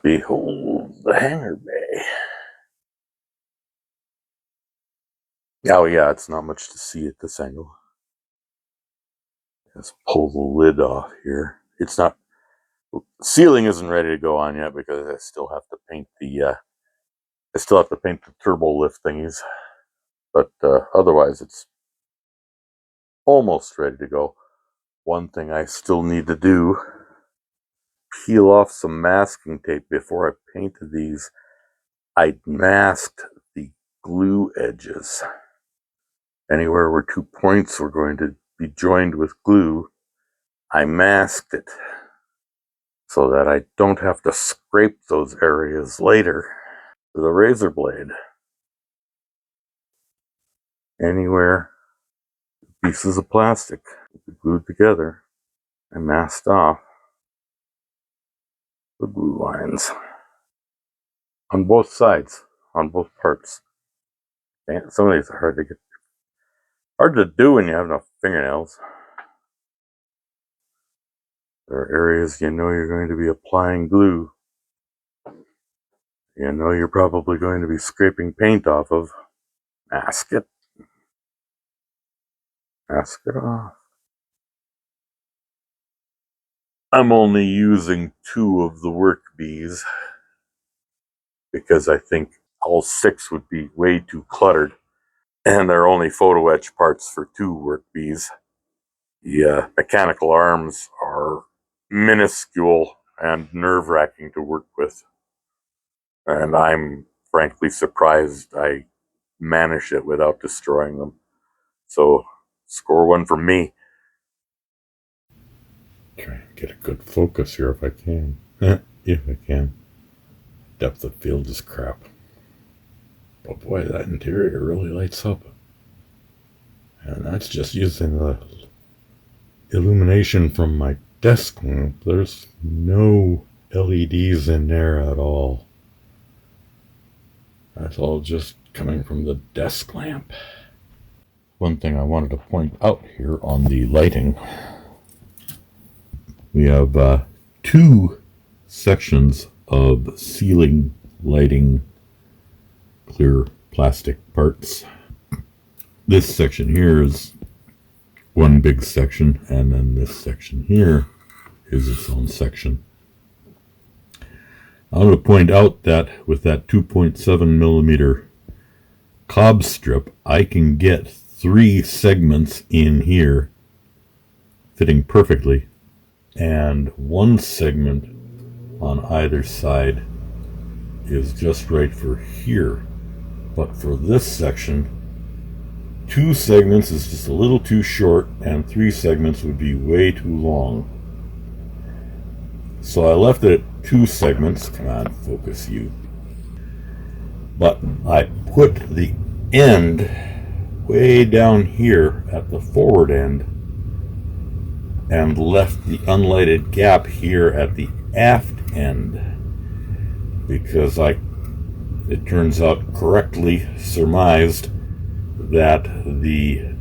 Behold the hangar bay. Oh yeah, it's not much to see at this angle. Let's pull the lid off here. It's not, ceiling isn't ready to go on yet because I still have to paint the turbo lift thingies. But otherwise it's almost ready to go. One thing I still need to do, peel off some masking tape before I painted these. I masked the glue edges. Anywhere where 2 points were going to be joined with glue, I masked it so that I don't have to scrape those areas later with a razor blade. Anywhere pieces of plastic glued together, I masked off the glue lines on both sides, on both parts. And some of these are hard to do when you have enough fingernails. There are areas you know you're going to be applying glue. You know you're probably going to be scraping paint off of. Mask it. Mask it off. I'm only using 2 of the Workbees because I think all 6 would be way too cluttered. And there are only photo etch parts for 2 Workbees. The mechanical arms are minuscule and nerve-wracking to work with. And I'm frankly surprised I managed it without destroying them. So, score 1 from me. Try and get a good focus here if I can. If I can. Depth of field is crap. But boy, that interior really lights up. And that's just using the illumination from my desk lamp. There's no LEDs in there at all. That's all just coming from the desk lamp. One thing I wanted to point out here on the lighting, we have 2 sections of ceiling lighting clear plastic parts. This section here is one big section, and then this section here is its own section. I want to point out that with that 2.7 millimeter cob strip, I can get 3 segments in here fitting perfectly, and 1 segment on either side is just right for here. But for this section, 2 segments is just a little too short, and 3 segments would be way too long. So I left it at 2 segments. Come on, focus you. But I put the end way down here at the forward end and left the unlighted gap here at the aft end, because it turns out correctly surmised that the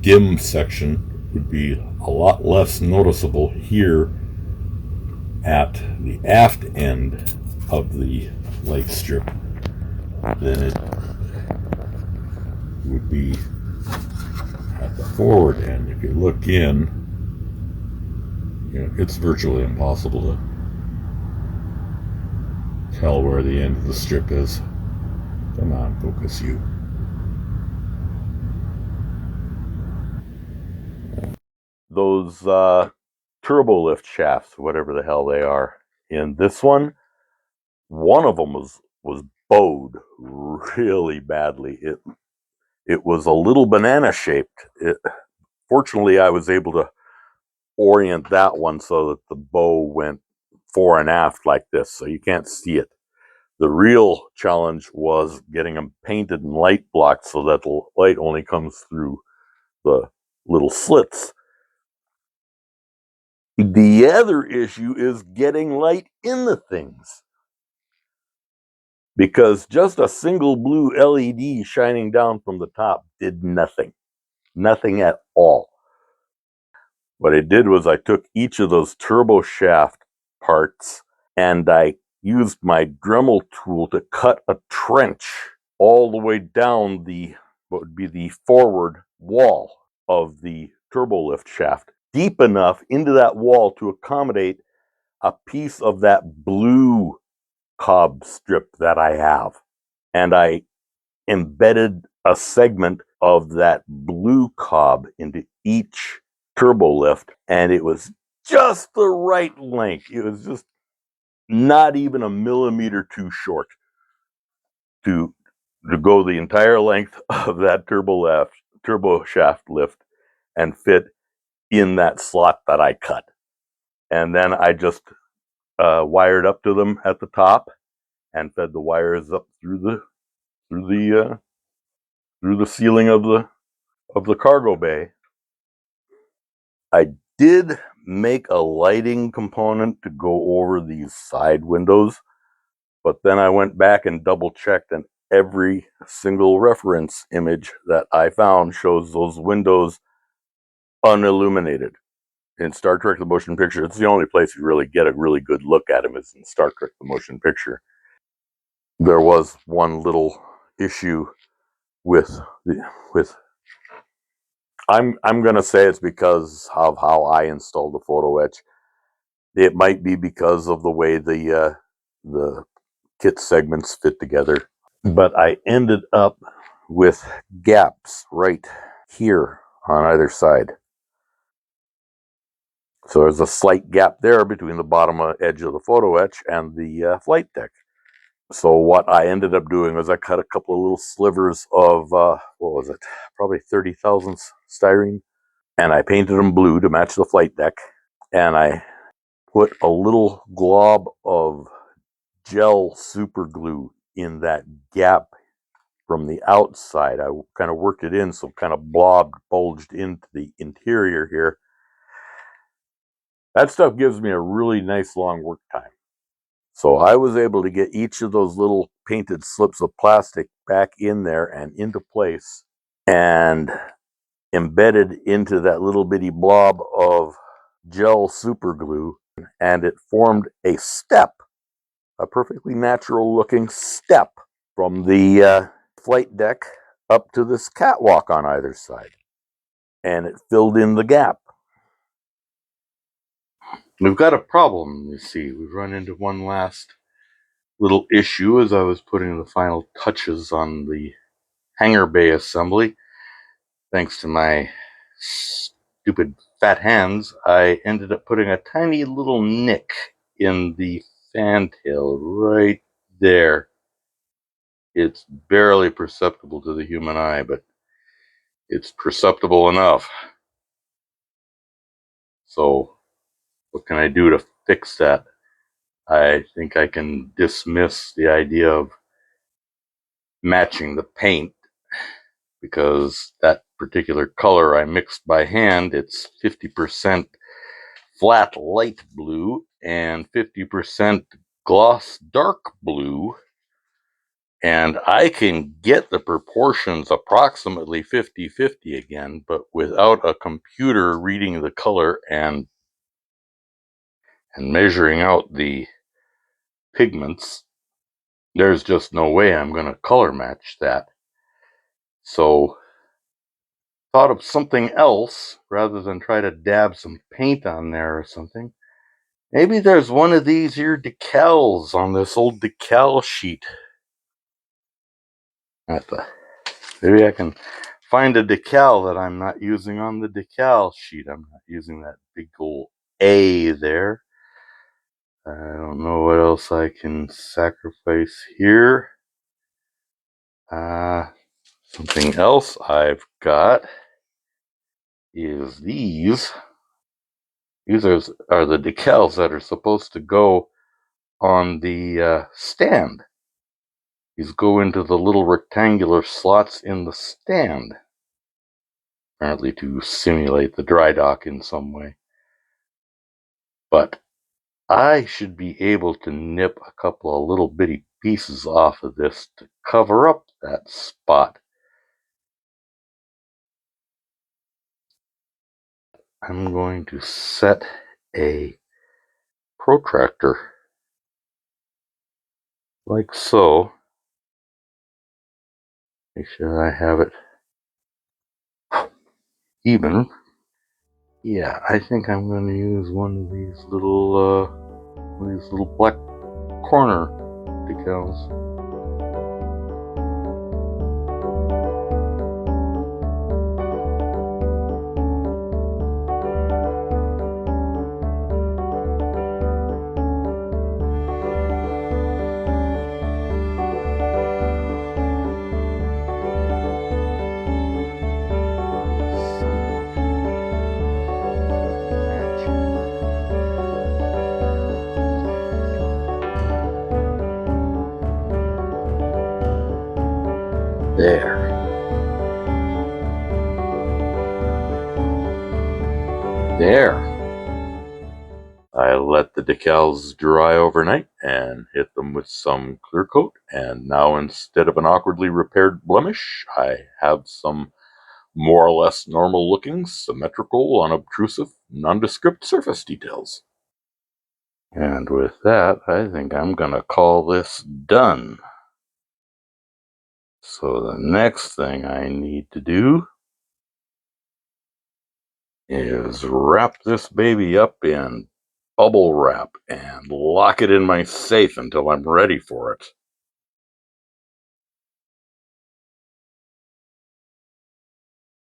dim section would be a lot less noticeable here at the aft end of the light strip than it would be at the forward end. If you look in, it's virtually impossible to tell where the end of the strip is. Come on, focus you. Those turbo lift shafts, whatever the hell they are, in this one of them was bowed really badly. It was a little banana shaped. Fortunately, I was able to orient that one so that the bow went fore and aft like this, so you can't see it. The real challenge was getting them painted and light blocked so that the light only comes through the little slits. The other issue is getting light in the things, because just a single blue LED shining down from the top did nothing at all. What I did was I took each of those turbo shaft parts and I used my Dremel tool to cut a trench all the way down what would be the forward wall of the turbo lift shaft, deep enough into that wall to accommodate a piece of that blue cob strip that I have. And I embedded a segment of that blue cob into each turbo lift, and it was just the right length. It was just not even a millimeter too short to go the entire length of that turbo shaft lift and fit in that slot that I cut. And then I just wired up to them at the top and fed the wires up through the ceiling of the cargo bay. I did make a lighting component to go over these side windows, but then I went back and double checked, and every single reference image that I found shows those windows unilluminated. In Star Trek the Motion Picture, it's the only place you really get a really good look at them is in Star Trek the Motion Picture. There was one little issue with I'm gonna say it's because of how I installed the photo etch. It might be because of the way the kit segments fit together, but I ended up with gaps right here on either side. So there's a slight gap there between the bottom edge of the photo etch and the flight deck. So what I ended up doing was I cut a couple of little slivers of, what was it, probably 30 thousandths styrene, and I painted them blue to match the flight deck, and I put a little glob of gel super glue in that gap from the outside. I kind of worked it in so it kind of bulged into the interior here. That stuff gives me a really nice long work time. So I was able to get each of those little painted slips of plastic back in there and into place and embedded into that little bitty blob of gel super glue, and it formed a step, a perfectly natural looking step from the flight deck up to this catwalk on either side, and it filled in the gap. We've got a problem, you see. We've run into one last little issue as I was putting the final touches on the hangar bay assembly. Thanks to my stupid fat hands, I ended up putting a tiny little nick in the fantail right there. It's barely perceptible to the human eye, but it's perceptible enough. So what can I do to fix that? I think I can dismiss the idea of matching the paint, because that particular color I mixed by hand, it's 50% flat light blue and 50% gloss dark blue, and I can get the proportions approximately 50-50 again, but without a computer reading the color and measuring out the pigments, there's just no way I'm going to color match that. So thought of something else rather than try to dab some paint on there or something. Maybe there's one of these here decals on this old decal sheet. Maybe I can find a decal that I'm not using on the decal sheet. I'm not using that big old A there. I don't know what else I can sacrifice here. Something else I've got is these. These are the decals that are supposed to go on the stand. These go into the little rectangular slots in the stand, apparently to simulate the dry dock in some way. But I should be able to nip a couple of little bitty pieces off of this to cover up that spot. I'm going to set a protractor like so. Make sure I have it even. Yeah, I think I'm going to use one of these little black corner decals. There. There. I let the decals dry overnight and hit them with some clear coat, and now instead of an awkwardly repaired blemish, I have some more or less normal looking, symmetrical, unobtrusive, nondescript surface details. And with that, I think I'm going to call this done. So the next thing I need to do is wrap this baby up in bubble wrap and lock it in my safe until I'm ready for it.